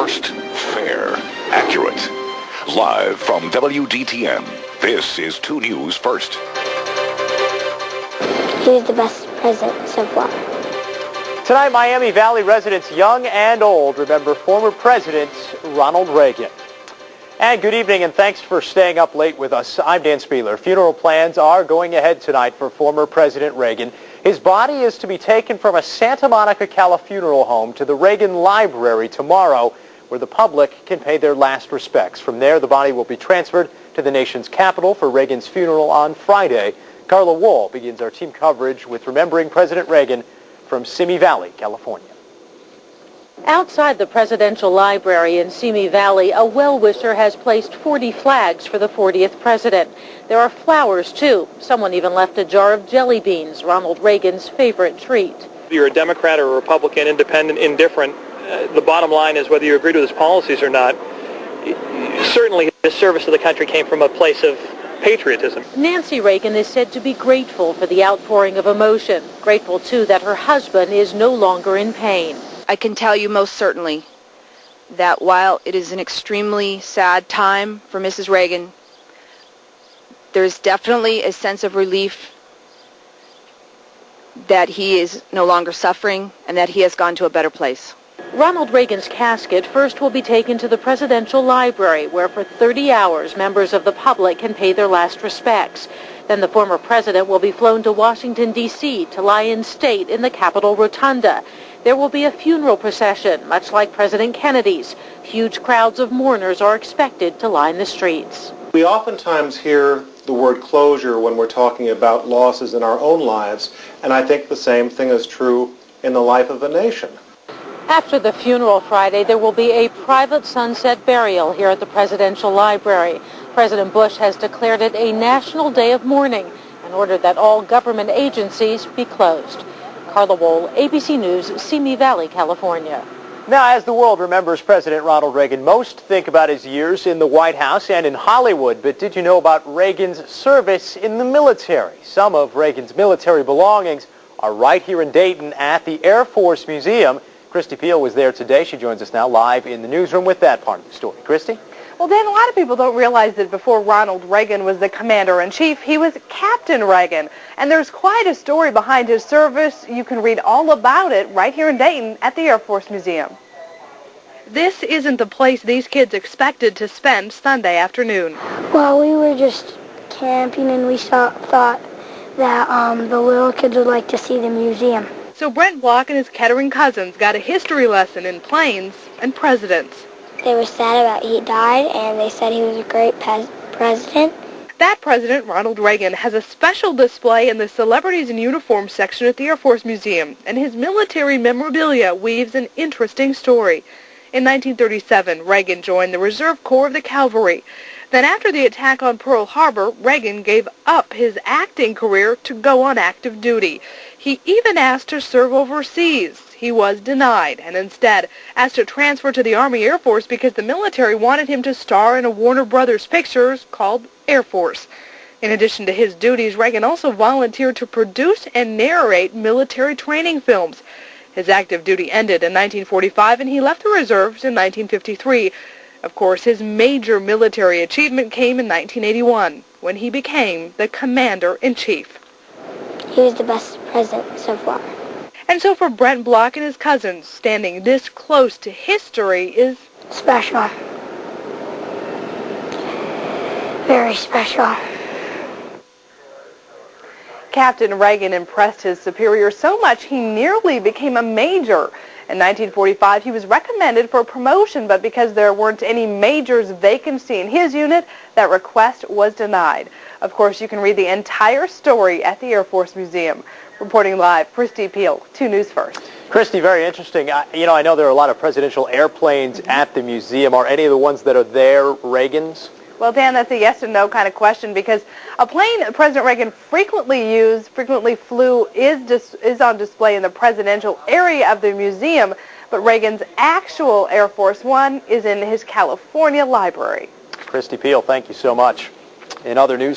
Just, fair, accurate. Live from WDTN, this is 2 News First. He was the best president so far. Tonight, Miami Valley residents young and old remember former President Ronald Reagan. And good evening, and thanks for staying up late with us. I'm Dan Spieler. Funeral plans are going ahead tonight for former President Reagan. His body is to be taken from a Santa Monica, California funeral home to the Reagan Library tomorrow, where the public can pay their last respects. From there, the body will be transferred to the nation's capital for Reagan's funeral on Friday. Carla Wohl begins our team coverage with Remembering President Reagan from Simi Valley, California. Outside the Presidential Library in Simi Valley, a well-wisher has placed 40 flags for the 40th president. There are flowers, too. Someone even left a jar of jelly beans, Ronald Reagan's favorite treat. If you're a Democrat or a Republican, independent, indifferent, the bottom line is whether you agreed with his policies or not. Certainly, his service to the country came from a place of patriotism. Nancy Reagan is said to be grateful for the outpouring of emotion. Grateful, too, that her husband is no longer in pain. I can tell you most certainly that while it is an extremely sad time for Mrs. Reagan, there's definitely a sense of relief that he is no longer suffering and that he has gone to a better place. Ronald Reagan's casket first will be taken to the Presidential Library, where for 30 hours members of the public can pay their last respects. Then the former president will be flown to Washington, D.C. to lie in state in the Capitol Rotunda. There will be a funeral procession, much like President Kennedy's. Huge crowds of mourners are expected to line the streets. We oftentimes hear the word closure when we're talking about losses in our own lives, and I think the same thing is true in the life of a nation. After the funeral Friday, there will be a private sunset burial here at the Presidential Library. President Bush has declared it a national day of mourning and ordered that all government agencies be closed. Carla Wohl, ABC News, Simi Valley, California. Now, as the world remembers President Ronald Reagan, most think about his years in the White House and in Hollywood. But did you know about Reagan's service in the military? Some of Reagan's military belongings are right here in Dayton at the Air Force Museum. Christy Peel was there today. She joins us now live in the newsroom with that part of the story. Christy? Well, Dan, a lot of people don't realize that before Ronald Reagan was the commander-in-chief, he was Captain Reagan. And there's quite a story behind his service. You can read all about it right here in Dayton at the Air Force Museum. This isn't the place these kids expected to spend Sunday afternoon. Well, we were just camping and we thought that the little kids would like to see the museum. So Brent Block and his Kettering cousins got a history lesson in planes and presidents. They were sad about he died, and they said he was a great president. That President, Ronald Reagan, has a special display in the Celebrities in Uniform section at the Air Force Museum, and his military memorabilia weaves an interesting story. In 1937, Reagan joined the Reserve Corps of the Cavalry. Then after the attack on Pearl Harbor, Reagan gave up his acting career to go on active duty. He even asked to serve overseas. He was denied and instead asked to transfer to the Army Air Force because the military wanted him to star in a Warner Brothers picture called Air Force. In addition to his duties, Reagan also volunteered to produce and narrate military training films. His active duty ended in 1945 and he left the reserves in 1953. Of course, his major military achievement came in 1981 when he became the Commander-in-Chief. He was the best president so far. And so for Brent Block and his cousins, standing this close to history is special. Very special. Captain Reagan impressed his superiors so much he nearly became a major. In 1945, he was recommended for promotion, but because there weren't any majors vacancy in his unit, that request was denied. Of course, you can read the entire story at the Air Force Museum. Reporting live, Christy Peel, 2 News First. Christy, very interesting. I know there are a lot of presidential airplanes at the museum. Are any of the ones that are there Reagan's? Well, Dan, that's a yes and no kind of question because a plane President Reagan frequently flew is on display in the presidential area of the museum, but Reagan's actual Air Force One is in his California library. Christy Peel, thank you so much. In other news,